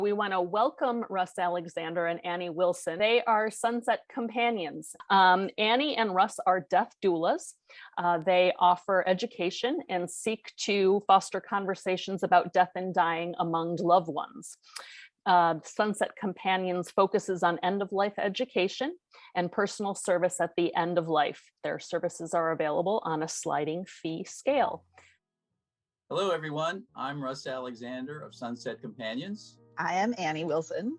We want to welcome Russ Alexander and Annie Wilson. They are Sunset Companions. Annie and Russ are death doulas. They offer education and seek to foster conversations about death and dying among loved ones. Sunset Companions focuses on end-of-life education and personal service at the end of life. Their services are available on a sliding fee scale. Hello, everyone. I'm Russ Alexander of Sunset Companions. I am Annie Wilson.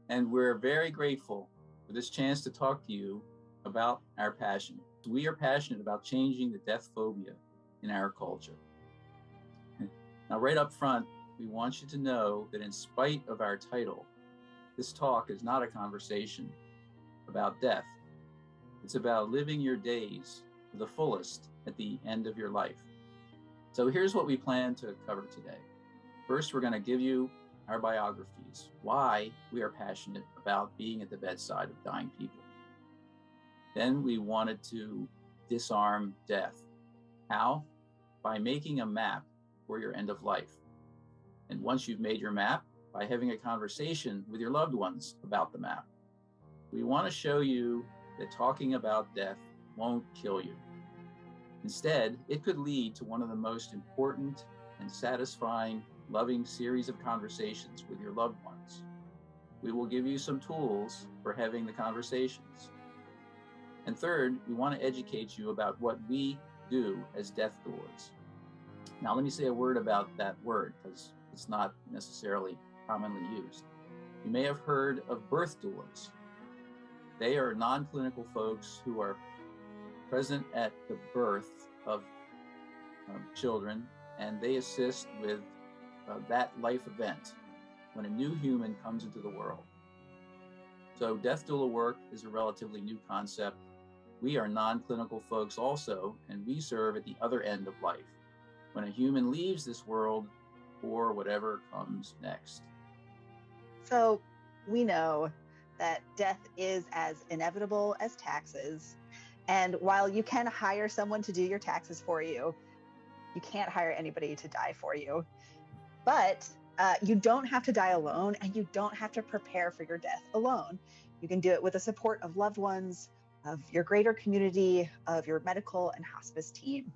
And we're very grateful for this chance to talk to you about our passion. We are passionate about changing the death phobia in our culture. Now, right up front, we want you to know that in spite of our title, this talk is not a conversation about death. It's about living your days to the fullest at the end of your life. So here's what we plan to cover today. First, we're going to give you our biographies, why we are passionate about being at the bedside of dying people. Then we wanted to disarm death. How? By making a map for your end of life. And once you've made your map, by having a conversation with your loved ones about the map. We want to show you that talking about death won't kill you. Instead, it could lead to one of the most important and satisfying loving series of conversations with your loved ones. We will give you some tools for having the conversations. And third, we want to educate you about what we do as death doulas. Now, let me say a word about that word because it's not necessarily commonly used. You may have heard of birth doulas. They are non-clinical folks who are present at the birth of children, and they assist with that life event when a new human comes into the world. So death doula work is a relatively new concept. We are non-clinical folks also, and we serve at the other end of life, when a human leaves this world or whatever comes next. So we know that death is as inevitable as taxes. And while you can hire someone to do your taxes for you, you can't hire anybody to die for you. But you don't have to die alone, and you don't have to prepare for your death alone. You can do it with the support of loved ones, of your greater community, of your medical and hospice team,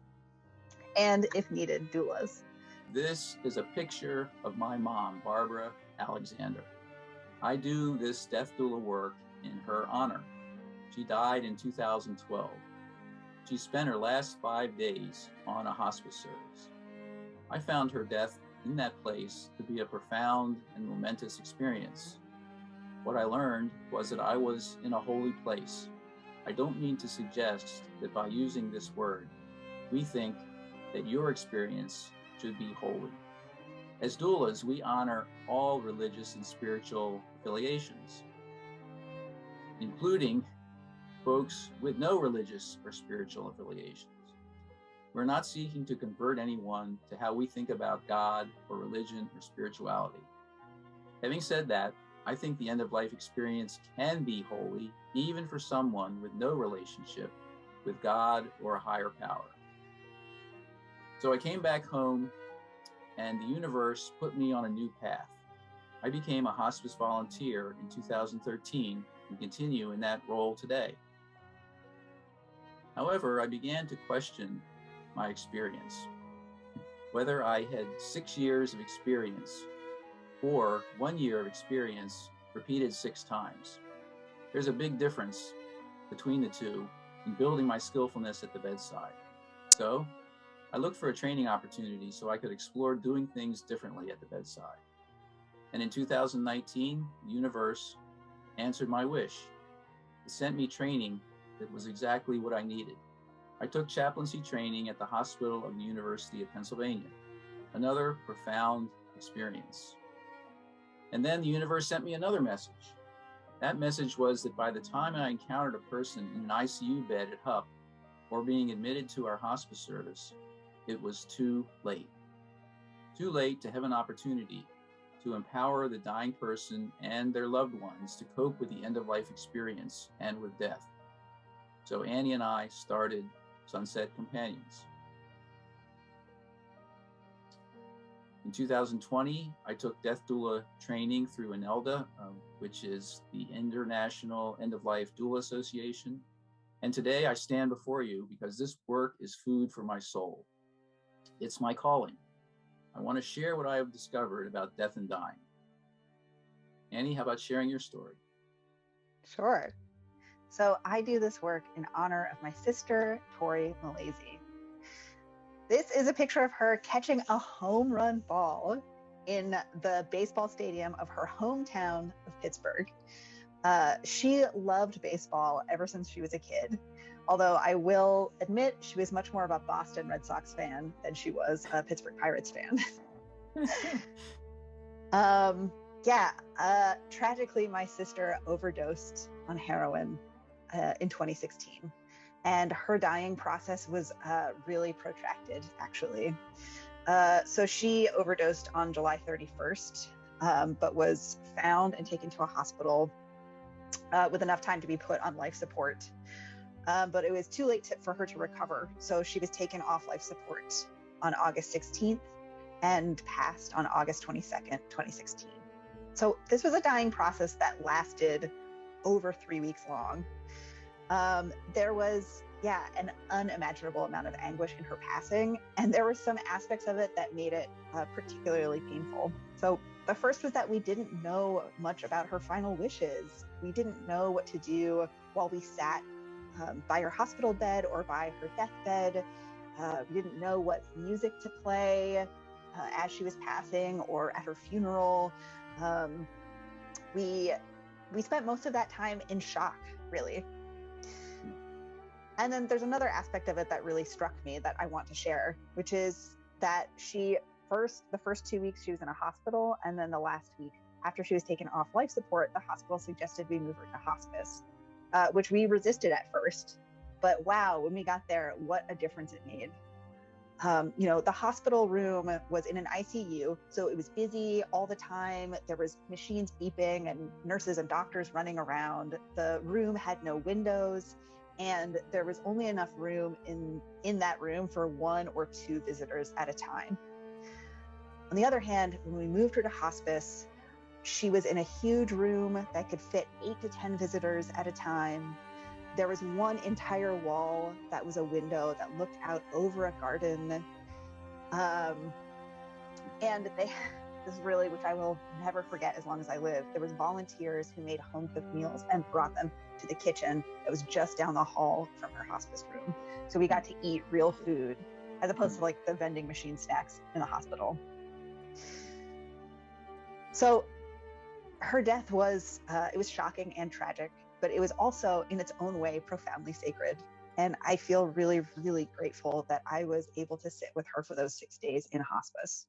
and if needed, doulas. This is a picture of my mom, Barbara Alexander. I do this death doula work in her honor. She died in 2012. She spent her last 5 days on a hospice service. I found her death in that place to be a profound and momentous experience. What I learned was that I was in a holy place. I don't mean to suggest that by using this word, we think that your experience should be holy. As doulas, we honor all religious and spiritual affiliations, including folks with no religious or spiritual affiliations. We're not seeking to convert anyone to how we think about God or religion or spirituality. Having said that, I think the end-of-life experience can be holy, even for someone with no relationship with God or a higher power. So I came back home, and the universe put me on a new path. I became a hospice volunteer in 2013 and continue in that role today. However, I began to question my experience, whether I had 6 years of experience or 1 year of experience repeated 6 times. There's a big difference between the two in building my skillfulness at the bedside. So I looked for a training opportunity so I could explore doing things differently at the bedside. And in 2019, the universe answered my wish. It sent me training that was exactly what I needed. I took chaplaincy training at the Hospital of the University of Pennsylvania, another profound experience. And then the universe sent me another message. That message was that by the time I encountered a person in an ICU bed at HUP or being admitted to our hospice service, it was too late. Too late to have an opportunity to empower the dying person and their loved ones to cope with the end-of-life experience and with death. So Annie and I started Sunset Companions. In 2020, I took death doula training through INELDA, which is the International End-of-Life Doula Association. And today I stand before you because this work is food for my soul. It's my calling. I want to share what I have discovered about death and dying. Annie, how about sharing your story? Sure. So I do this work in honor of my sister, Tori Malaysia. This is a picture of her catching a home run ball in the baseball stadium of her hometown of Pittsburgh. She loved baseball ever since she was a kid, although I will admit she was much more of a Boston Red Sox fan than she was a Pittsburgh Pirates fan. Tragically, my sister overdosed on heroin in 2016. And her dying process was really protracted, actually. So she overdosed on July 31st, but was found and taken to a hospital with enough time to be put on life support. But it was too late for her to recover. So she was taken off life support on August 16th and passed on August 22nd, 2016. So this was a dying process that lasted over 3 weeks long. There was, an unimaginable amount of anguish in her passing, and there were some aspects of it that made it particularly painful. So the first was that we didn't know much about her final wishes. We didn't know what to do while we sat by her hospital bed or by her deathbed. We didn't know what music to play as she was passing or at her funeral. We spent most of that time in shock, really. And then there's another aspect of it that really struck me that I want to share, which is that the first 2 weeks she was in a hospital, and then the last week after she was taken off life support, the hospital suggested we move her to hospice, which we resisted at first. But wow, when we got there, what a difference it made. The hospital room was in an ICU, so it was busy all the time. There was machines beeping and nurses and doctors running around. The room had no windows, and there was only enough room in that room for 1 or 2 visitors at a time. On the other hand, when we moved her to hospice, she was in a huge room that could fit 8 to 10 visitors at a time. There was one entire wall that was a window that looked out over a garden. And this is really, which I will never forget as long as I live, there was volunteers who made home-cooked meals and brought them to the kitchen that was just down the hall from her hospice room. So we got to eat real food as opposed to like the vending machine snacks in the hospital. So her death was shocking and tragic, but it was also in its own way profoundly sacred. And I feel really, really grateful that I was able to sit with her for those 6 days in hospice.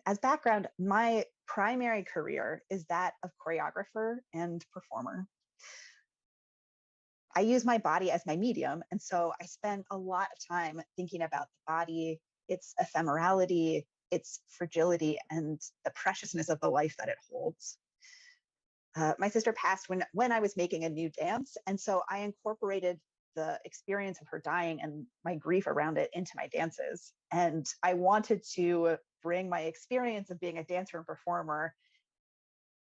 As background, my primary career is that of choreographer and performer. I use my body as my medium, and so I spend a lot of time thinking about the body, its ephemerality, its fragility, and the preciousness of the life that it holds. My sister passed when I was making a new dance, and so I incorporated the experience of her dying and my grief around it into my dances. And I wanted to bring my experience of being a dancer and performer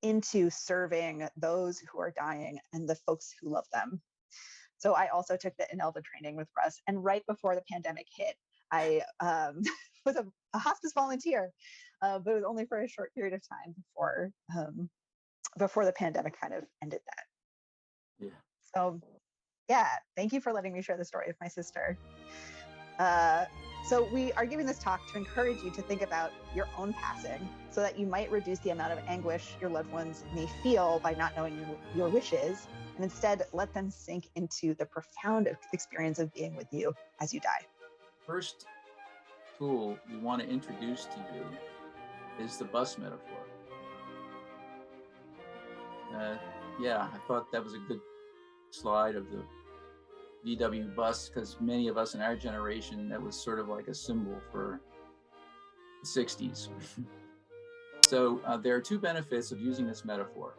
into serving those who are dying and the folks who love them. So I also took the INELDA training with Russ, and right before the pandemic hit, I was a hospice volunteer, but it was only for a short period of time before the pandemic kind of ended that. Yeah. So thank you for letting me share the story of my sister. So we are giving this talk to encourage you to think about your own passing so that you might reduce the amount of anguish your loved ones may feel by not knowing your wishes, and instead let them sink into the profound experience of being with you as you die. First tool we want to introduce to you is the bus metaphor. I thought that was a good slide of the VW bus, because many of us in our generation, that was sort of like a symbol for the 60s. So there are 2 benefits of using this metaphor.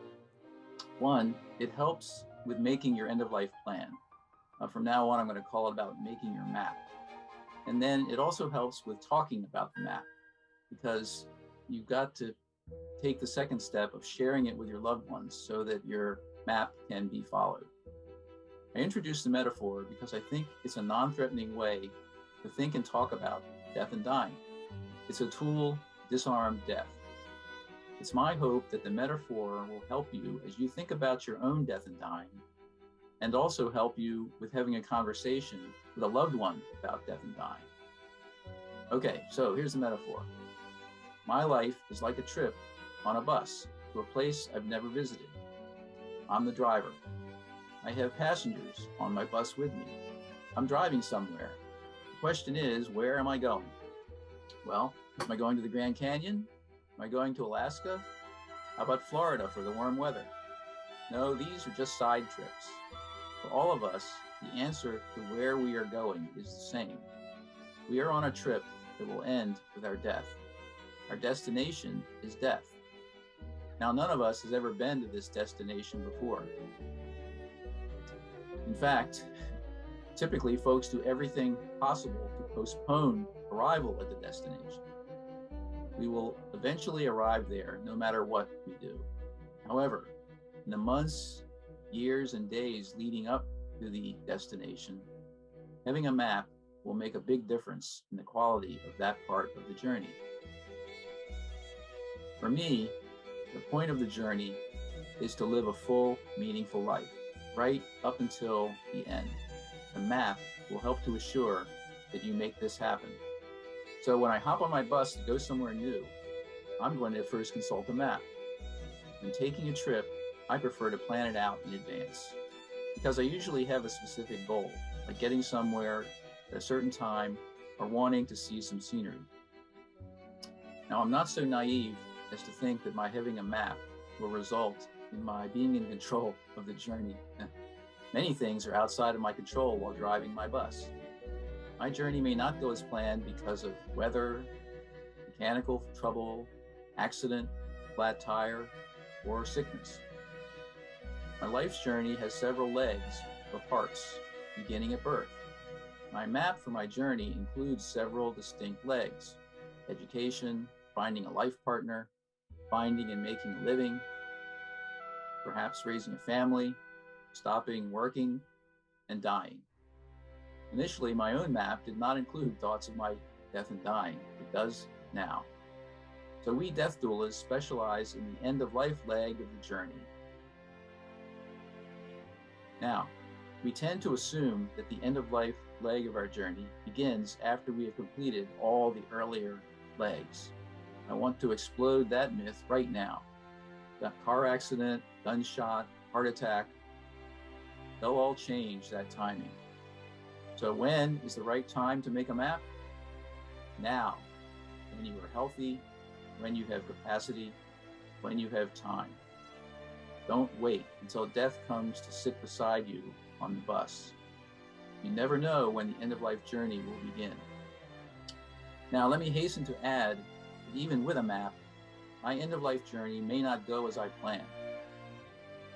One, it helps with making your end-of-life plan. From now on, I'm going to call it about making your map. And then it also helps with talking about the map, because you've got to take the second step of sharing it with your loved ones so that your map can be followed. I introduced the metaphor because I think it's a non-threatening way to think and talk about death and dying. It's a tool to disarm death. It's my hope that the metaphor will help you as you think about your own death and dying, and also help you with having a conversation with a loved one about death and dying. Okay, so here's the metaphor. My life is like a trip on a bus to a place I've never visited. I'm the driver. I have passengers on my bus with me. I'm driving somewhere. The question is, where am I going? Well, am I going to the Grand Canyon? Am I going to Alaska? How about Florida for the warm weather? No, these are just side trips. For all of us, the answer to where we are going is the same. We are on a trip that will end with our death. Our destination is death. Now, none of us has ever been to this destination before. In fact, typically folks do everything possible to postpone arrival at the destination. We will eventually arrive there no matter what we do. However, in the months, years, and days leading up to the destination, having a map will make a big difference in the quality of that part of the journey. For me, the point of the journey is to live a full, meaningful life, right up until the end. The map will help to assure that you make this happen. So when I hop on my bus to go somewhere new, I'm going to first consult the map. When taking a trip, I prefer to plan it out in advance, because I usually have a specific goal, like getting somewhere at a certain time or wanting to see some scenery. Now, I'm not so naive as to think that my having a map will result in my being in control of the journey. Many things are outside of my control while driving my bus. My journey may not go as planned because of weather, mechanical trouble, accident, flat tire, or sickness. My life's journey has several legs or parts, beginning at birth. My map for my journey includes several distinct legs: education, finding a life partner, finding and making a living, perhaps raising a family, stopping working, and dying. Initially, my own map did not include thoughts of my death and dying. It does now. So we death doulas specialize in the end-of-life leg of the journey. Now, we tend to assume that the end-of-life leg of our journey begins after we have completed all the earlier legs. I want to explode that myth right now. That car accident, gunshot, heart attack, they'll all change that timing. So when is the right time to make a map? Now, when you are healthy, when you have capacity, when you have time. Don't wait until death comes to sit beside you on the bus. You never know when the end-of-life journey will begin. Now, let me hasten to add that even with a map, my end-of-life journey may not go as I planned.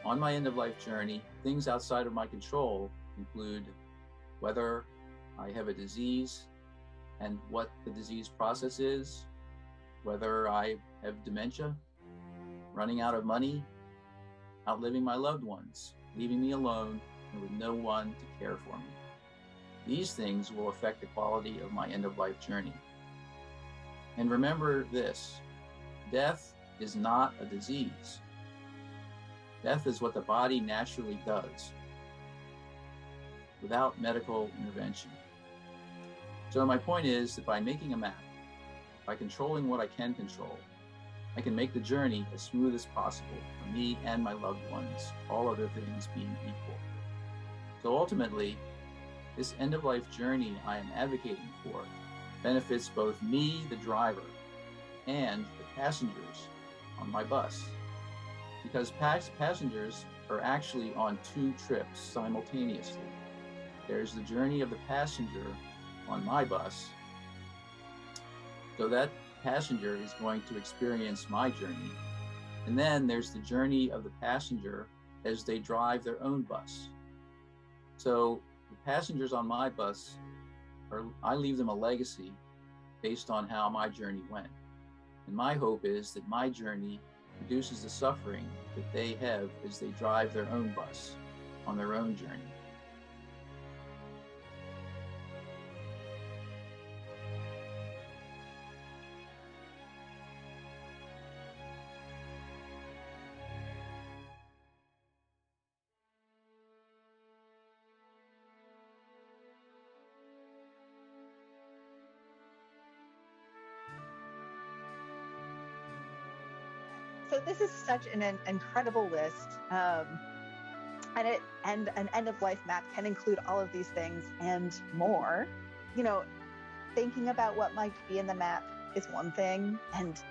On my end-of-life journey, things outside of my control include whether I have a disease and what the disease process is, whether I have dementia, running out of money, outliving my loved ones, leaving me alone and with no one to care for me. These things will affect the quality of my end-of-life journey. And remember this, death is not a disease. Death is what the body naturally does without medical intervention. So my point is that by making a map, by controlling what I can control, I can make the journey as smooth as possible for me and my loved ones, all other things being equal. So ultimately, this end-of-life journey I am advocating for benefits both me, the driver, and the passengers on my bus. Because passengers are actually on two trips simultaneously. There's the journey of the passenger on my bus, so that passenger is going to experience my journey. And then there's the journey of the passenger as they drive their own bus. So the passengers on my bus or I leave them a legacy based on how my journey went. And my hope is that my journey reduces the suffering that they have as they drive their own bus on their own journey. So this is such an incredible list, and an end of life map can include all of these things and more. You know, thinking about what might be in the map is one thing, and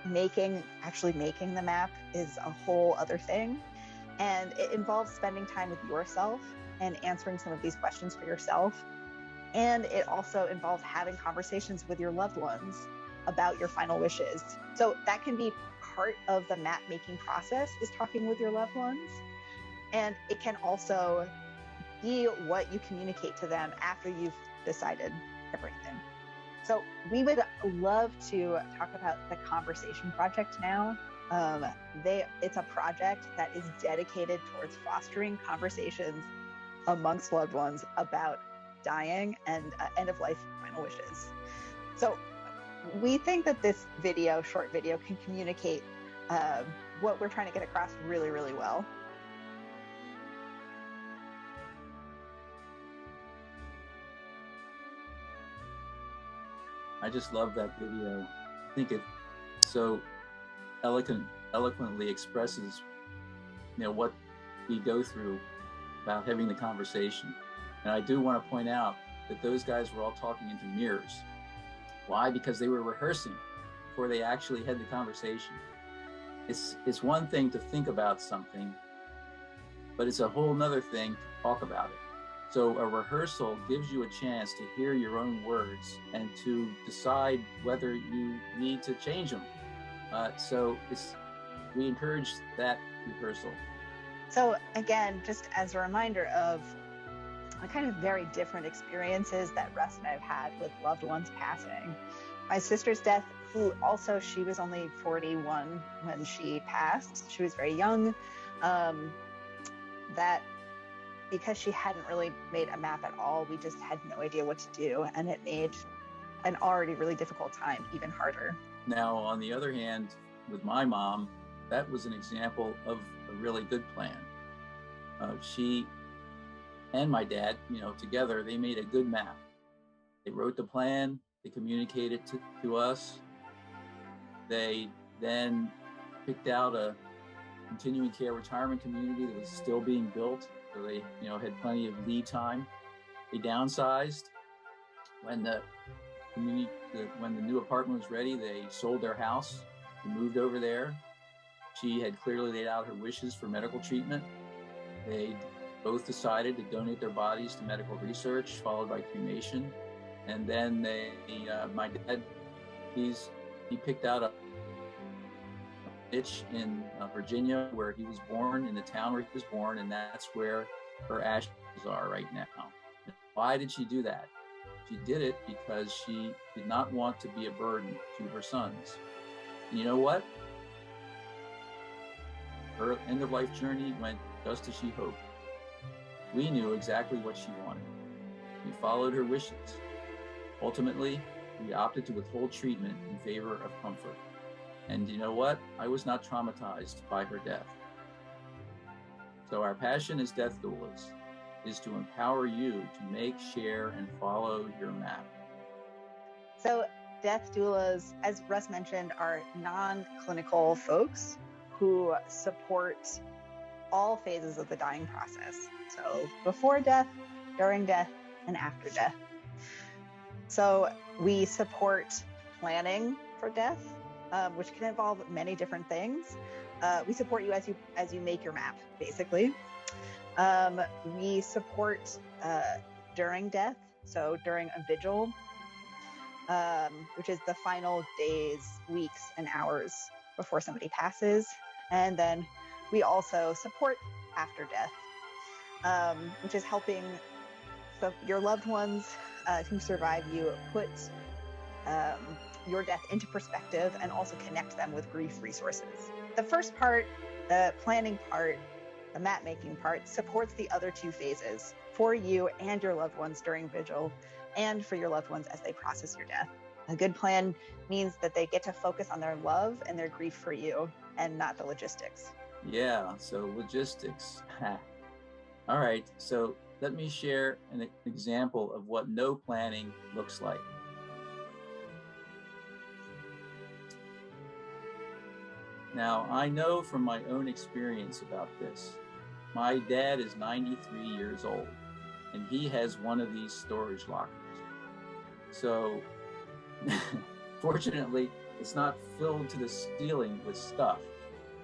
actually making the map is a whole other thing. And it involves spending time with yourself and answering some of these questions for yourself. And it also involves having conversations with your loved ones about your final wishes. So that can be part of the map making process, is talking with your loved ones. And it can also be what you communicate to them after you've decided everything. So we would love to talk about the conversation project now. It's a project that is dedicated towards fostering conversations amongst loved ones about dying and end of life final wishes. So we think that this short video, can communicate what we're trying to get across really, really well. I just love that video. I think it so eloquently expresses, what we go through about having the conversation. And I do want to point out that those guys were all talking into mirrors. Why? Because they were rehearsing before they actually had the conversation. It's one thing to think about something, but it's a whole nother thing to talk about it. So a rehearsal gives you a chance to hear your own words and to decide whether you need to change them. So we encourage that rehearsal. So again, just as a reminder of the kind of very different experiences that Russ and I have had with loved ones passing. My sister's death, she was only 41 when she passed. She was very young. That because she hadn't really made a map at all, we just had no idea what to do. And it made an already really difficult time even harder. Now, on the other hand, with my mom, that was an example of a really good plan. She and my dad, together, they made a good map. They wrote the plan, they communicated to us. They then picked out a continuing care retirement community that was still being built. So they, had plenty of lead time. They downsized. When the new apartment was ready, they sold their house and moved over there. She had clearly laid out her wishes for medical treatment. They both decided to donate their bodies to medical research, followed by cremation. And then my dad, he picked out a niche in Virginia, where he was born, in the town where he was born, and that's where her ashes are right now. Why did she do that? She did it because she did not want to be a burden to her sons. And you know what? Her end-of-life journey went just as she hoped. We knew exactly what she wanted. We followed her wishes. Ultimately, we opted to withhold treatment in favor of comfort. And you know what? I was not traumatized by her death. So our passion as death doulas is to empower you to make, share, and follow your map. So death doulas, as Russ mentioned, are non-clinical folks who support all phases of the dying process. So before death, during death, and after death. So we support planning for death, which can involve many different things. We support you as you make your map, basically. We support during death, so during a vigil, which is the final days, weeks, and hours before somebody passes. And then we also support after death, which is helping So your loved ones who survive you put your death into perspective and also connect them with grief resources. The first part, the planning part, the map making part, supports the other two phases for you and your loved ones during vigil, and for your loved ones as they process your death. A good plan means that they get to focus on their love and their grief for you and not the logistics. Yeah, so logistics. All right, so let me share an example of what no planning looks like. Now, I know from my own experience about this. My dad is 93 years old, and he has one of these storage lockers. So, fortunately, it's not filled to the ceiling with stuff.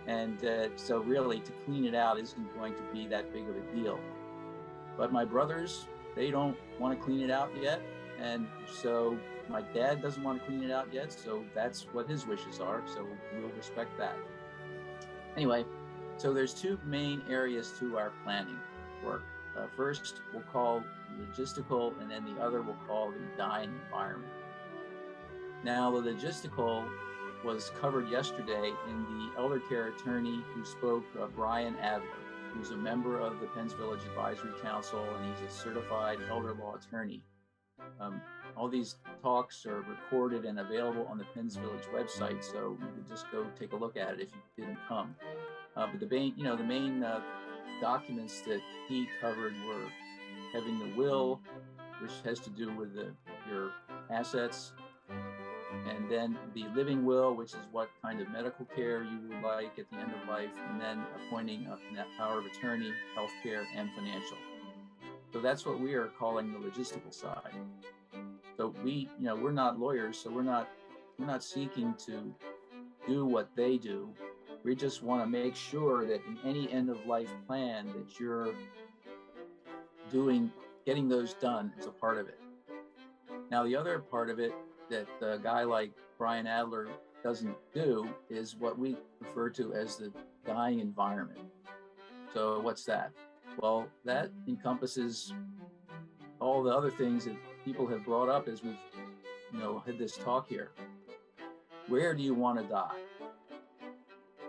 And so really, to clean it out isn't going to be that big of a deal. But my brothers, they don't want to clean it out yet. And so my dad doesn't want to clean it out yet. So that's what his wishes are. So we'll respect that. Anyway, so there's two main areas to our planning work. First, we'll call logistical, and then the other we'll call the dying environment. Now, the logistical was covered yesterday in the elder care attorney who spoke, Brian Adler, who's a member of the Penn's Village Advisory Council, and he's a certified elder law attorney. All these talks are recorded and available on the Penn's Village website, so you could just go take a look at it if you didn't come. But the main documents that he covered were having the will, which has to do with your assets, and then the living will, which is what kind of medical care you would like at the end of life, and then appointing that power of attorney, healthcare, and financial. So that's what we are calling the logistical side. So we're not lawyers, so we're not seeking to do what they do. We just want to make sure that in any end of life plan that you're getting those done as a part of it. Now, the other part of it that a guy like Brian Adler doesn't do is what we refer to as the dying environment. So what's that? Well, that encompasses all the other things that people have brought up as we've had this talk here. Where do you want to die?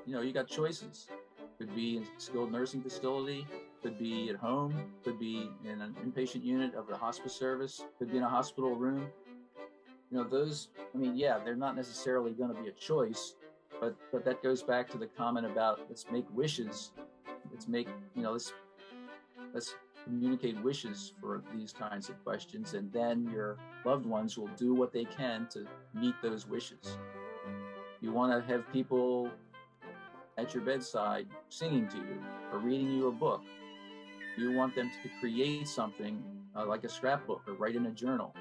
You got choices. Could be in a skilled nursing facility, could be at home, could be in an inpatient unit of the hospice service, could be in a hospital room. They're not necessarily going to be a choice, but that goes back to the comment about let's make wishes. Let's communicate wishes for these kinds of questions, and then your loved ones will do what they can to meet those wishes. You want to have people at your bedside singing to you or reading you a book. You want them to create something like a scrapbook or write in a journal.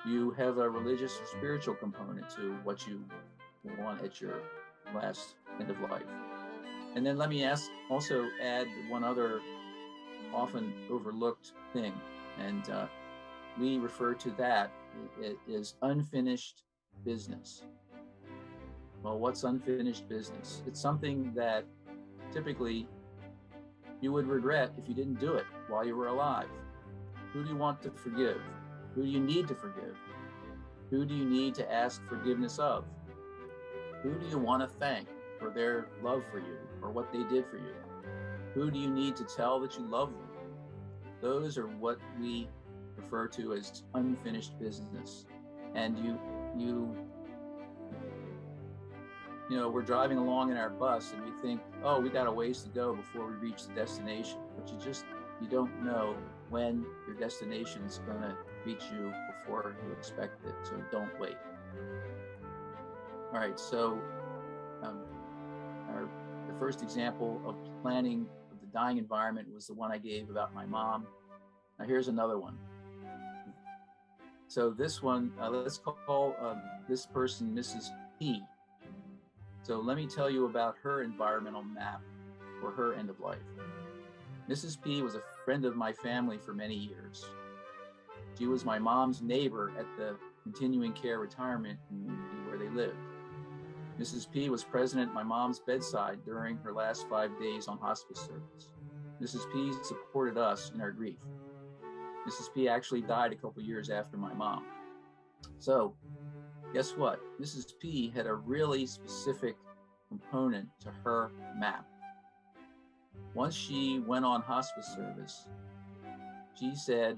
You have a religious or spiritual component to what you want at your last end of life. And then let me also add one other often overlooked thing, and we refer to that as unfinished business. Well, what's unfinished business? It's something that typically you would regret if you didn't do it while you were alive. Who do you want to forgive? Who do you need to forgive? Who do you need to ask forgiveness of? Who do you want to thank for their love for you or what they did for you? Who do you need to tell that you love them? Those are what we refer to as unfinished business. And we're driving along in our bus and we think, oh, we got a ways to go before we reach the destination. But you don't know when your destination is going to reach you before you expect it. So don't wait. All right, so the first example of planning of the dying environment was the one I gave about my mom. Now here's another one. So this one, let's call this person Mrs. P. So let me tell you about her environmental map for her end of life. Mrs. P was a friend of my family for many years. She was my mom's neighbor at the continuing care retirement community where they lived. Mrs. P was present at my mom's bedside during her last 5 days on hospice service. Mrs. P supported us in our grief. Mrs. P actually died a couple years after my mom. So guess what? Mrs. P had a really specific component to her map. Once she went on hospice service, she said,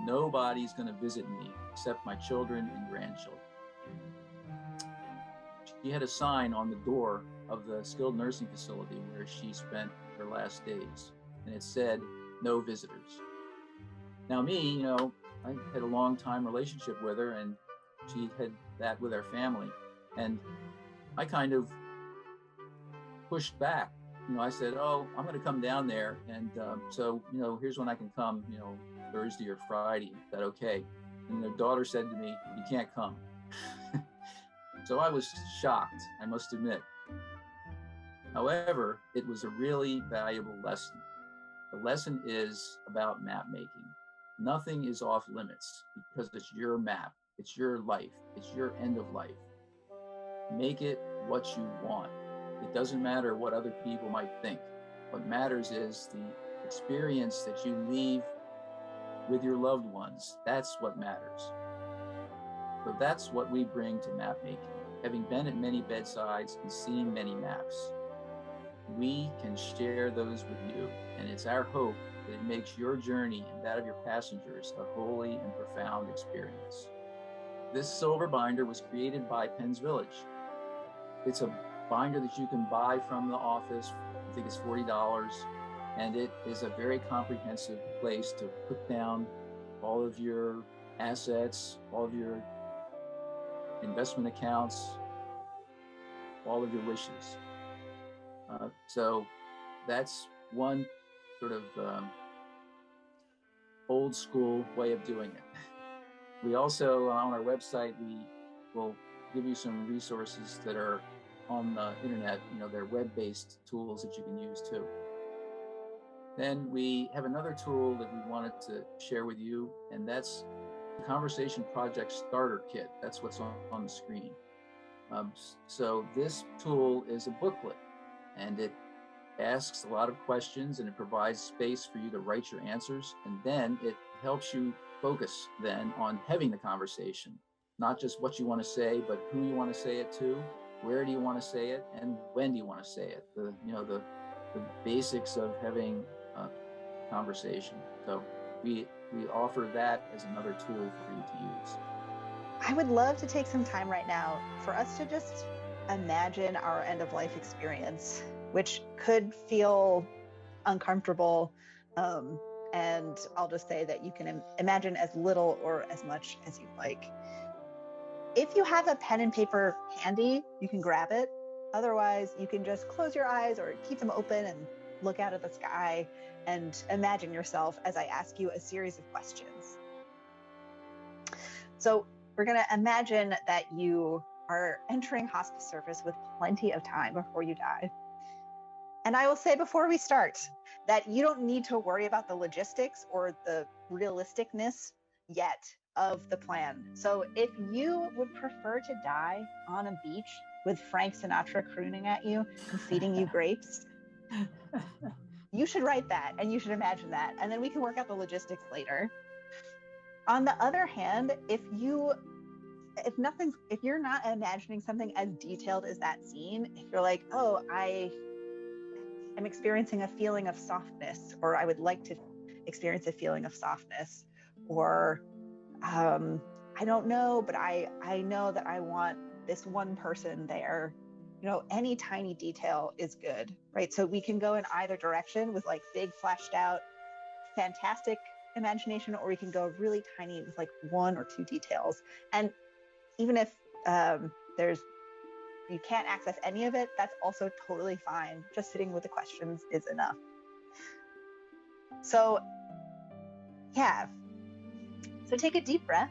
nobody's going to visit me except my children and grandchildren. She had a sign on the door of the skilled nursing facility where she spent her last days, and it said, no visitors. Now me, I had a long time relationship with her, and she had that with our family. And I kind of pushed back. I said, oh, I'm going to come down there. And so, here's when I can come, Thursday or Friday. Is that okay? And their daughter said to me, you can't come. So I was shocked, I must admit. However, it was a really valuable lesson. The lesson is about map making. Nothing is off limits because it's your map, it's your life, it's your end of life. Make it what you want. It doesn't matter what other people might think. What matters is the experience that you leave with your loved ones. That's what matters. So that's what we bring to map making. Having been at many bedsides and seen many maps, we can share those with you. And it's our hope that it makes your journey and that of your passengers a holy and profound experience. This silver binder was created by Penn's Village. It's a binder that you can buy from the office. I think it's $40. And it is a very comprehensive place to put down all of your assets, all of your investment accounts, all of your wishes. So that's one sort of old school way of doing it. We also, on our website, we will give you some resources that are on the internet. They're web-based tools that you can use too. Then we have another tool that we wanted to share with you, and that's the Conversation Project Starter Kit. That's what's on the screen. So this tool is a booklet, and it asks a lot of questions, and it provides space for you to write your answers, and then it helps you focus then on having the conversation, not just what you want to say, but who you want to say it to, where do you want to say it, and when do you want to say it. The basics of having a conversation. So we offer that as another tool for you to use. I would love to take some time right now for us to just imagine our end of life experience, which could feel uncomfortable. And I'll just say that you can imagine as little or as much as you like. If you have a pen and paper handy, you can grab it. Otherwise, you can just close your eyes or keep them open and look out at the sky and imagine yourself as I ask you a series of questions. So we're going to imagine that you are entering hospice service with plenty of time before you die. And I will say before we start that you don't need to worry about the logistics or the realisticness yet of the plan. So if you would prefer to die on a beach with Frank Sinatra crooning at you and feeding you grapes, you should write that and you should imagine that. And then we can work out the logistics later. On the other hand, if you're not imagining something as detailed as that scene, if you're like, oh, I'm experiencing a feeling of softness, or I would like to experience a feeling of softness, or I don't know, but I know that I want this one person there. Any tiny detail is good, right? So we can go in either direction with like big flashed out, fantastic imagination, or we can go really tiny with like one or two details. And even if you can't access any of it, that's also totally fine. Just sitting with the questions is enough. So yeah. So take a deep breath.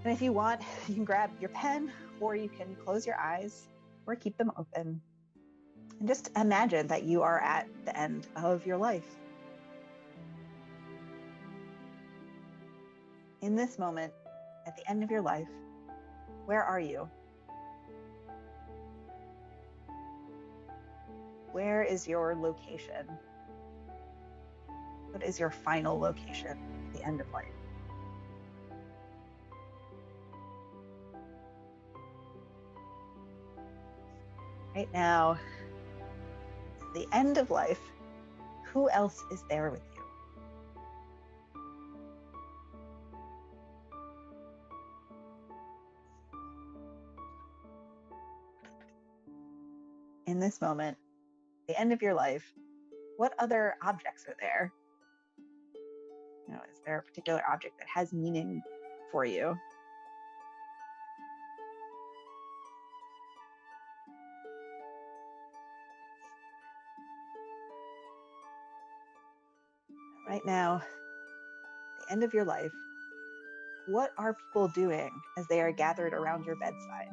And if you want, you can grab your pen, or you can close your eyes or keep them open. And just imagine that you are at the end of your life. In this moment, at the end of your life, where are you? Where is your location? What is your final location? the end of life. Right now, the end of life, who else is there with you? In this moment, the end of your life, what other objects are there? Is there a particular object that has meaning for you? Right now, the end of your life, what are people doing as they are gathered around your bedside?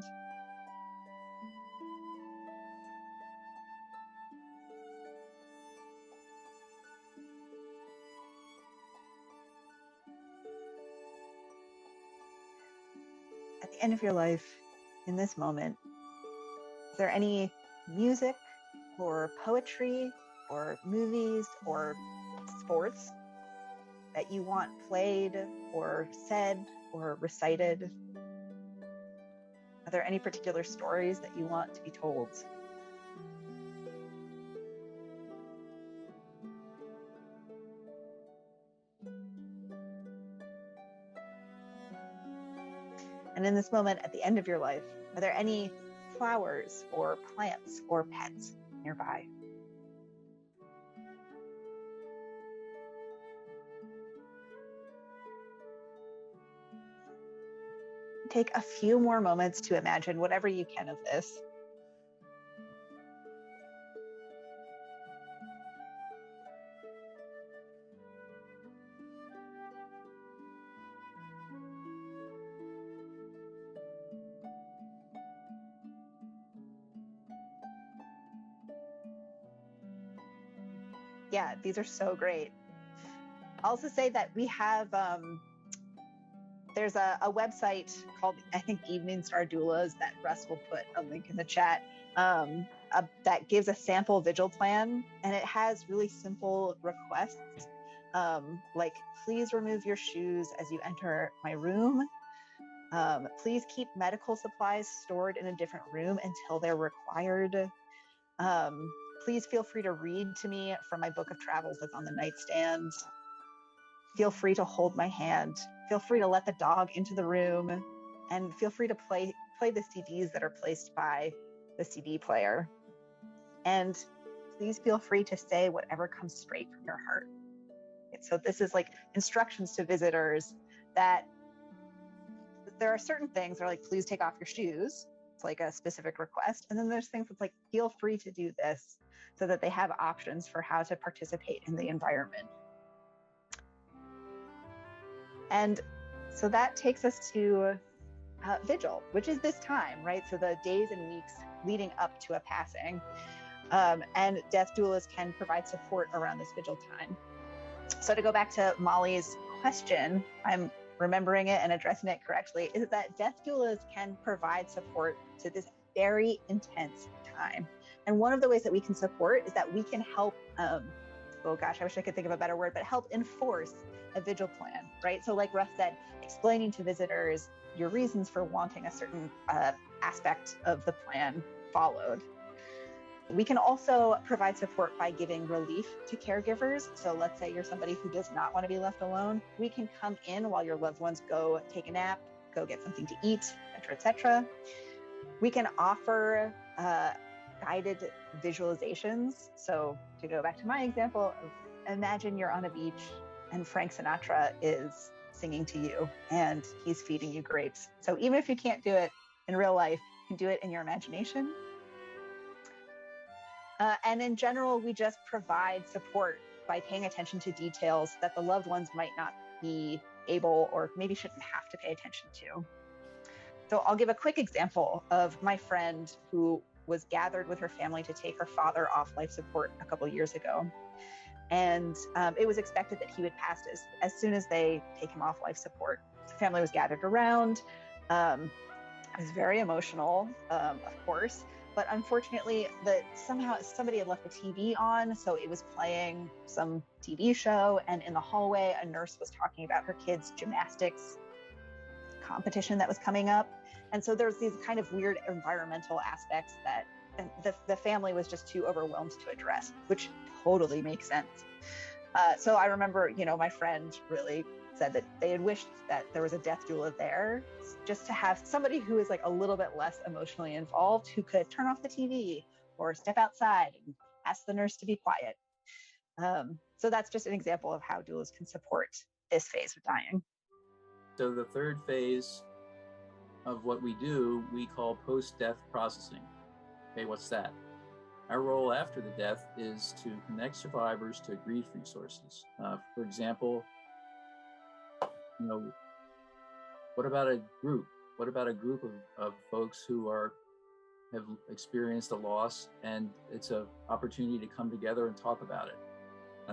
At the end of your life, in this moment, is there any music or poetry or movies or sports that you want played or said or recited? Are there any particular stories that you want to be told? And in this moment, at the end of your life, are there any flowers or plants or pets nearby? Take a few more moments to imagine whatever you can of this. Yeah, these are so great. I'll also say that we have, there's a website called, I think, Evening Star Doulas that Russ will put a link in the chat, that gives a sample vigil plan, and it has really simple requests, like, please remove your shoes as you enter my room. Please keep medical supplies stored in a different room until they're required. Please feel free to read to me from my book of travels that's on the nightstand. Feel free to hold my hand. Feel free to let the dog into the room, and feel free to play the CDs that are placed by the CD player. And please feel free to say whatever comes straight from your heart. So this is like instructions to visitors that there are certain things that are like, please take off your shoes. It's like a specific request. And then there's things that's like, feel free to do this, so that they have options for how to participate in the environment. And so that takes us to vigil, which is this time, right? So the days and weeks leading up to a passing. And death doulas can provide support around this vigil time. So to go back to Molly's question, I'm remembering it and addressing it correctly, is that death doulas can provide support to this very intense time. And one of the ways that we can support is that we can help, oh gosh, I wish I could think of a better word, but help enforce a vigil plan, right? So like Russ said, explaining to visitors your reasons for wanting a certain aspect of the plan followed. We can also provide support by giving relief to caregivers. So let's say you're somebody who does not want to be left alone. We can come in while your loved ones go take a nap, go get something to eat, et cetera, et cetera. We can offer guided visualizations. So to go back to my example, imagine you're on a beach and Frank Sinatra is singing to you and he's feeding you grapes. So even if you can't do it in real life, you can do it in your imagination. And in general, we just provide support by paying attention to details that the loved ones might not be able or maybe shouldn't have to pay attention to. So I'll give a quick example of my friend who was gathered with her family to take her father off life support a couple years ago. And it was expected that he would pass as soon as they take him off life support. The family was gathered around. It was very emotional, of course. but unfortunately, somehow somebody had left the TV on, so it was playing some TV show, and in the hallway, a nurse was talking about her kids' gymnastics competition that was coming up. And so there's these kind of weird environmental aspects that the family was just too overwhelmed to address, which totally makes sense. So I remember, my friend really said that they had wished that there was a death doula there, just to have somebody who is like a little bit less emotionally involved, who could turn off the TV or step outside and ask the nurse to be quiet. So that's just an example of how doulas can support this phase of dying. So the third phase of what we do, we call post-death processing. Okay, what's that? Our role after the death is to connect survivors to grief resources. For example, what about a group? What about a group of folks who have experienced a loss, and it's an opportunity to come together and talk about it?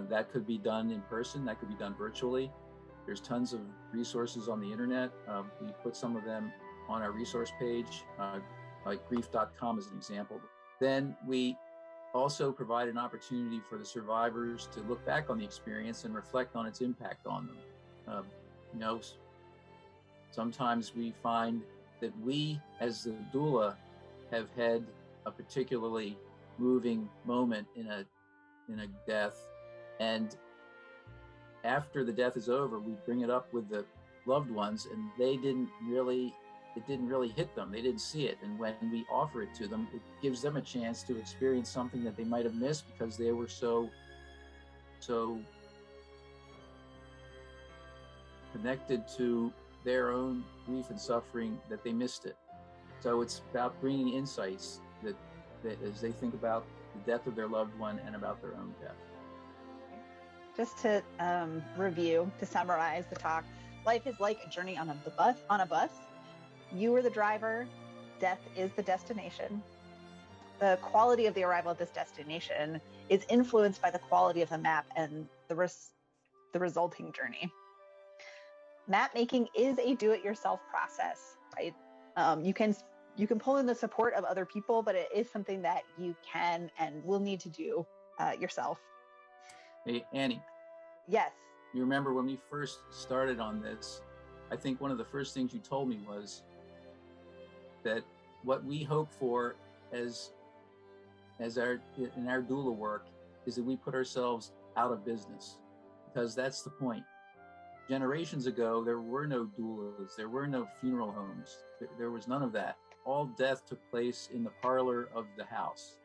That could be done in person, that could be done virtually. There's tons of resources on the internet. We put some of them on our resource page, like grief.com as an example. Then we also provide an opportunity for the survivors to look back on the experience and reflect on its impact on them. Sometimes we find that we, as the doula, have had a particularly moving moment in a death, and after the death is over, we bring it up with the loved ones, and it didn't really hit them. They didn't see it. And when we offer it to them, it gives them a chance to experience something that they might have missed because they were so connected to their own grief and suffering that they missed it. So it's about bringing insights that as they think about the death of their loved one and about their own death. Just to review, to summarize the talk, life is like a journey on a bus. You are the driver, death is the destination. The quality of the arrival at this destination is influenced by the quality of the map and the resulting journey. Map making is a do-it-yourself process, right? You can pull in the support of other people, but it is something that you can and will need to do yourself. Hey, Annie. Yes. You remember when we first started on this, I think one of the first things you told me was that what we hope for in our doula work is that we put ourselves out of business, because that's the point. Generations ago, there were no doulas, there were no funeral homes, there was none of that. All death took place in the parlor of the house,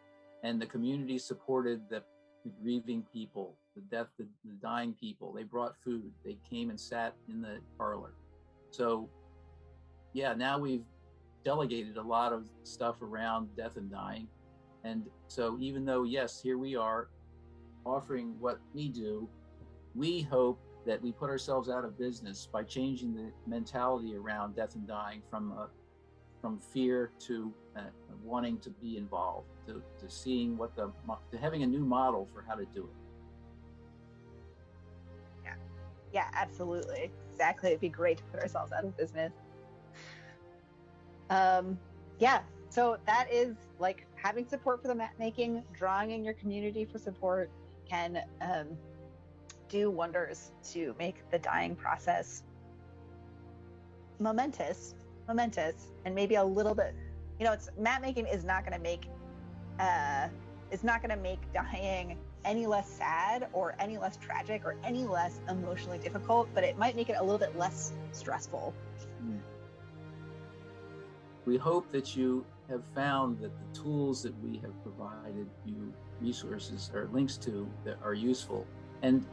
and the community supported the grieving people, the dying people. They brought food, they came and sat in the parlor. So yeah, now we've delegated a lot of stuff around death and dying. And so even though, yes, here we are offering what we do, we hope that we put ourselves out of business by changing the mentality around death and dying from fear to wanting to be involved, to seeing to having a new model for how to do it. Yeah, absolutely. Exactly. It'd be great to put ourselves out of business. Yeah, so that is like having support for the map making, drawing in your community for support can do wonders to make the dying process momentous, and maybe a little bit, map making is not going to make dying any less sad or any less tragic or any less emotionally difficult, but it might make it a little bit less stressful. We hope that you have found that the tools that we have provided you, resources or links to, that are useful. And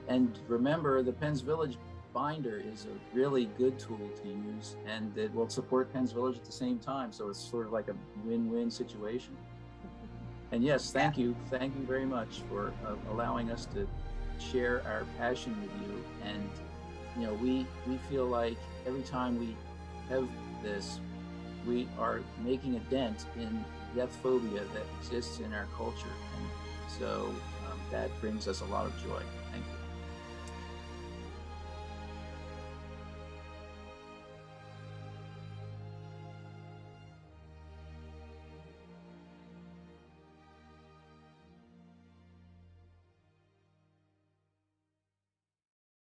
remember, the Penn's Village binder is a really good tool to use, and it will support Penn's Village at the same time. So it's sort of like a win-win situation. And yes, thank you very much for allowing us to share our passion with you. And we feel like every time we have this, we are making a dent in death phobia that exists in our culture, and so that brings us a lot of joy.